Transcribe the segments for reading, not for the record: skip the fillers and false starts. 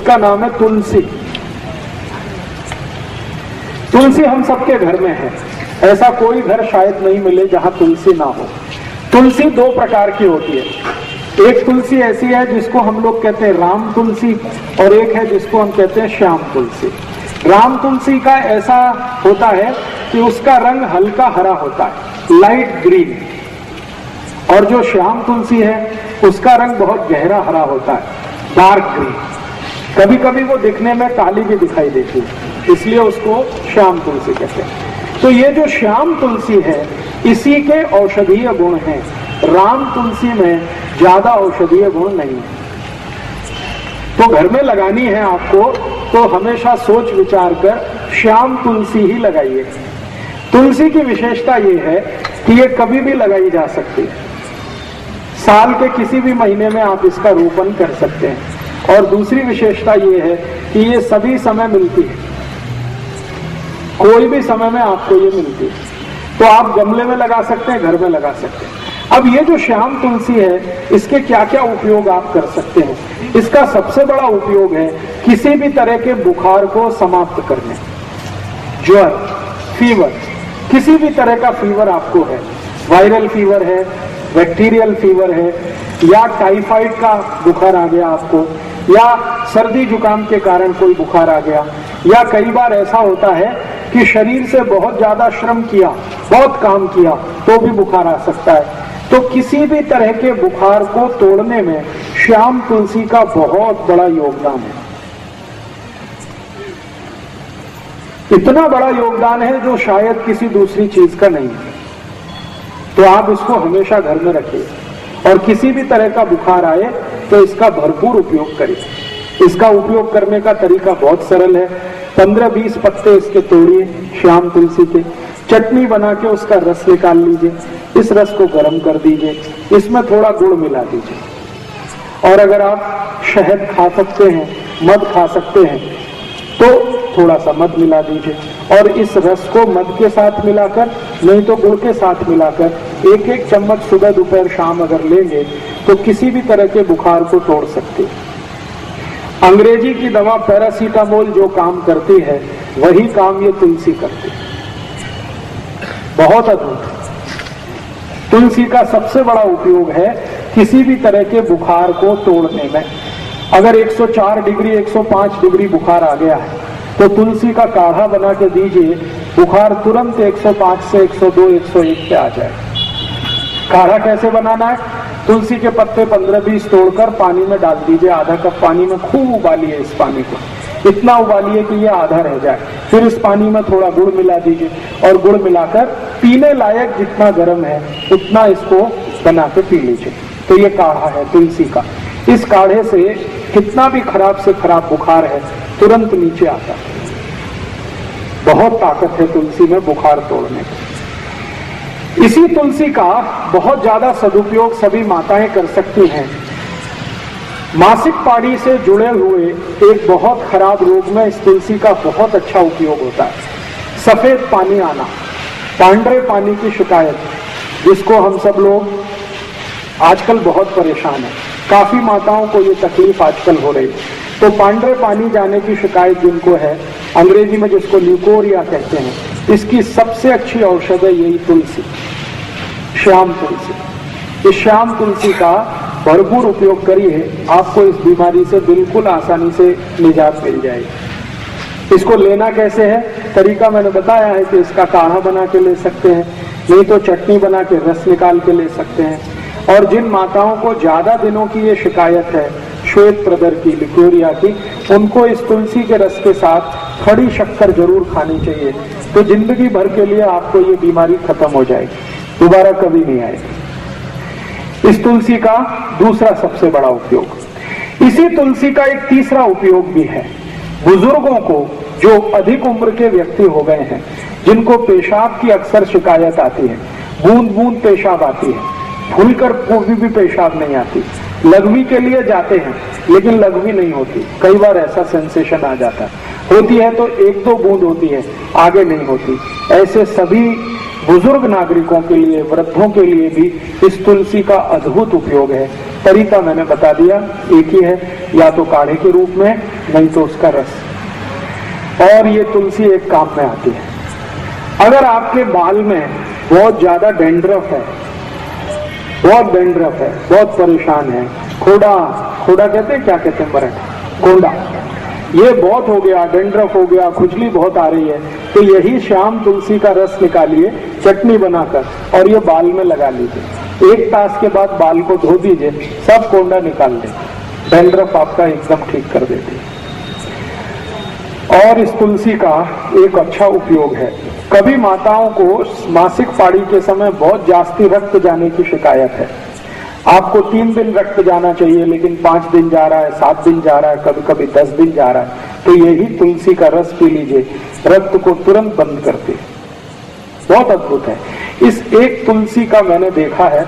उसका नाम है तुलसी। तुलसी हम सबके घर में है, ऐसा कोई घर शायद नहीं मिले जहां तुलसी ना हो। तुलसी दो प्रकार की होती है। एक तुलसी ऐसी है जिसको हम लोग कहते हैं राम तुलसी, और एक है जिसको हम कहते हैं श्याम तुलसी। राम तुलसी का ऐसा होता है कि उसका रंग हल्का हरा होता है, लाइट ग्रीन, और जो श्याम तुलसी है उसका रंग बहुत गहरा हरा होता है, डार्क ग्रीन। कभी कभी वो दिखने में काली भी दिखाई देती है, इसलिए उसको श्याम तुलसी कहते हैं। तो ये जो श्याम तुलसी है इसी के औषधीय गुण हैं। राम तुलसी में ज्यादा औषधीय गुण नहीं है। तो घर में लगानी है आपको तो हमेशा सोच विचार कर श्याम तुलसी ही लगाइए। तुलसी की विशेषता ये है कि ये कभी भी लगाई जा सकती है, साल के किसी भी महीने में आप इसका रोपण कर सकते हैं। और दूसरी विशेषता ये है कि ये सभी समय मिलती है, कोई भी समय में आपको ये मिलती है। तो आप गमले में लगा सकते हैं, घर में लगा सकते हैं। अब ये जो श्याम तुलसी है इसके क्या क्या उपयोग आप कर सकते हैं। इसका सबसे बड़ा उपयोग है किसी भी तरह के बुखार को समाप्त करने, ज्वर, फीवर, किसी भी तरह का फीवर आपको है, वायरल फीवर है, बैक्टीरियल फीवर है, या टाइफाइड का बुखार आ गया आपको, या सर्दी जुकाम के कारण कोई बुखार आ गया, या कई बार ऐसा होता है कि शरीर से बहुत ज्यादा श्रम किया, बहुत काम किया तो भी बुखार आ सकता है। तो किसी भी तरह के बुखार को तोड़ने में श्याम तुलसी का बहुत बड़ा योगदान है। इतना बड़ा योगदान है जो शायद किसी दूसरी चीज का नहीं है। तो आप इसको हमेशा घर में रखिए, और किसी भी तरह का बुखार आए तो इसका भरपूर उपयोग करिए। इसका उपयोग करने का तरीका बहुत सरल है। 15-20 पत्ते इसके तोड़िए श्याम तुलसी के, चटनी बना के उसका रस निकाल लीजिए, इस रस को गर्म कर दीजिए, इसमें थोड़ा गुड़ मिला दीजिए, और अगर आप शहद खा सकते हैं, मध खा सकते हैं तो थोड़ा सा मध मिला दीजिए, और इस रस को मध के साथ मिलाकर, नहीं तो गुड़ के साथ मिलाकर 1-1 चम्मच सुबह दोपहर शाम अगर लेंगे तो किसी भी तरह के बुखार को तोड़ सकते हैं। अंग्रेजी की दवा पैरासीटामोल जो काम करती है वही काम ये तुलसी करती है। बहुत अद्भुत। तुलसी का सबसे बड़ा उपयोग है किसी भी तरह के बुखार को तोड़ने में। अगर 104 डिग्री 105 डिग्री बुखार आ गया है तो तुलसी का काढ़ा बना के दीजिए, बुखार तुरंत 105 से 102 101 पे आ जाए। काढ़ा कैसे बनाना है? तुलसी के पत्ते 15-20 तोड़कर पानी में डाल दीजिए, आधा कप पानी में खूब उबालिए इस पानी को, इतना उबालिए कि ये आधा रह जाए। फिर इस पानी में थोड़ा गुड़ मिला दीजिए, और गुड़ मिलाकर पीने लायक जितना गर्म है उतना इसको बना के पी लीजिए। तो ये काढ़ा है तुलसी का। इस काढ़े से कितना भी खराब से खराब बुखार है तुरंत नीचे आता है। बहुत ताकत है तुलसी में बुखार तोड़ने की। इसी तुलसी का बहुत ज्यादा सदुपयोग सभी माताएं कर सकती हैं। मासिक पानी से जुड़े हुए एक बहुत खराब रोग में इस तुलसी का बहुत अच्छा उपयोग होता है। सफेद पानी आना, पांडरे पानी की शिकायत, जिसको हम सब लोग आजकल बहुत परेशान हैं, काफी माताओं को ये तकलीफ आजकल हो रही है। तो पांडरे पानी जाने की शिकायत जिनको है, अंग्रेजी में जिसको ल्यूकोरिया कहते हैं, इसकी सबसे अच्छी औषध है यही तुलसी, श्याम तुलसी। इस श्याम तुलसी का भरपूर उपयोग करिए, आपको इस बीमारी से बिल्कुल आसानी से निजात मिल जाएगी। इसको लेना कैसे है? तरीका मैंने बताया है कि इसका काढ़ा बना के ले सकते हैं, नहीं तो चटनी बना के रस निकाल के ले सकते हैं। और जिन माताओं को ज्यादा दिनों की ये शिकायत है श्वेत प्रदर की, लिकोरिया की, उनको इस तुलसी के रस के साथ खड़ी शक्कर जरूर खानी चाहिए। तो जिंदगी भर के लिए आपको ये बीमारी खत्म हो जाएगी, दोबारा कभी नहीं आएगी। इस तुलसी का दूसरा सबसे बड़ा उपयोग, इसी तुलसी का एक तीसरा उपयोग भी है। बुजुर्गों को, जो अधिक उम्र के व्यक्ति हो गए हैं, जिनको पेशाब की अक्सर शिकायत आती है, बूंद बूंद पेशाब आती है, खुलकर भी पेशाब नहीं आती, लघवी के लिए जाते हैं लेकिन लघवी नहीं होती, कई बार ऐसा सेंसेशन आ जाता है, होती है तो 1-2 बूंद होती है, आगे नहीं होती। ऐसे सभी बुजुर्ग नागरिकों के लिए, वृद्धों के लिए भी इस तुलसी का अद्भुत उपयोग है। तरीका मैंने बता दिया, एक ही है, या तो काढ़े के रूप में, नहीं तो उसका रस। और ये तुलसी एक काम में आती है। अगर आपके बाल में बहुत ज्यादा डेंड्रफ है, बहुत डेंड्रफ है, बहुत परेशान है, खोड़ा कहते हैं, क्या कहते हैं मराठी, कोंडा, ये बहुत हो गया, डेंड्रफ हो गया, खुजली बहुत आ रही है, तो यही शाम तुलसी का रस निकालिए चटनी बनाकर और ये बाल में लगा लीजिए। 1 तास के बाद बाल को धो दीजिए, सब कोंडा निकाल दें, डेंड्रफ आपका एकदम ठीक कर देती है। और इस तुलसी का एक अच्छा उपयोग है, कभी माताओं को मासिक पाड़ी के समय बहुत जास्ती रक्त जाने की शिकायत है। आपको 3 दिन रक्त जाना चाहिए, लेकिन 5 दिन जा रहा है, 7 दिन जा रहा है, कभी कभी 10 दिन जा रहा है, तो यही तुलसी का रस पी लीजिए, रक्त को तुरंत बंद करते हैं। बहुत अद्भुत है। इस एक तुलसी का मैंने देखा है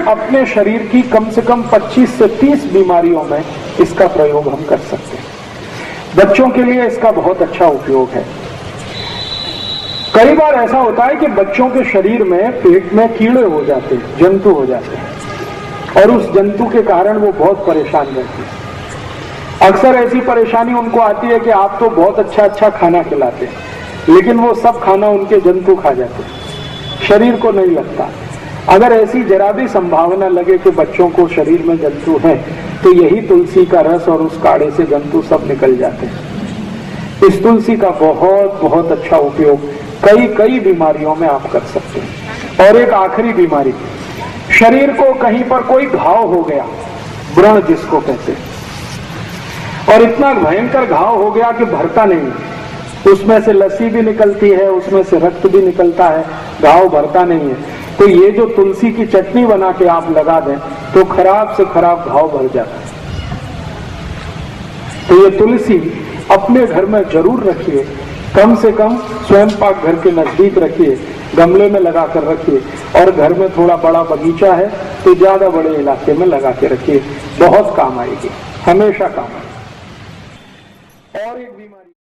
अपने शरीर की कम से कम 25 से 30 बीमारियों में इसका प्रयोग हम कर सकते हैं। बच्चों के लिए इसका बहुत अच्छा उपयोग है। कई बार ऐसा होता है कि बच्चों के शरीर में, पेट में कीड़े हो जाते हैं, जंतु हो जाते हैं, और उस जंतु के कारण वो बहुत परेशान रहते हैं। अक्सर ऐसी परेशानी उनको आती है कि आप तो बहुत अच्छा खाना खिलाते हैं, लेकिन वो सब खाना उनके जंतु खा जाते हैं, शरीर को नहीं लगता। अगर ऐसी जरा भी संभावना लगे कि बच्चों को शरीर में जंतु है, तो यही तुलसी का रस और उस काढ़े से जंतु सब निकल जाते हैं। इस तुलसी का बहुत बहुत अच्छा उपयोग कई बीमारियों में आप कर सकते हैं। और एक आखिरी बीमारी, शरीर को कहीं पर कोई घाव हो गया, व्रण जिसको कहते हैं, और इतना भयंकर घाव हो गया कि भरता नहीं है, उसमें से लस्सी भी निकलती है, उसमें से रक्त भी निकलता है, घाव भरता नहीं है, तो ये जो तुलसी की चटनी बना के आप लगा दें तो खराब से खराब घाव भर जाता है। तो ये तुलसी अपने घर में जरूर रखिए, कम से कम स्वयं पाक घर के नजदीक रखिए, गमले में लगा कर रखिए, और घर में थोड़ा बड़ा बगीचा है तो ज्यादा बड़े इलाके में लगा के रखिए, बहुत काम आएगी, हमेशा काम आएगी।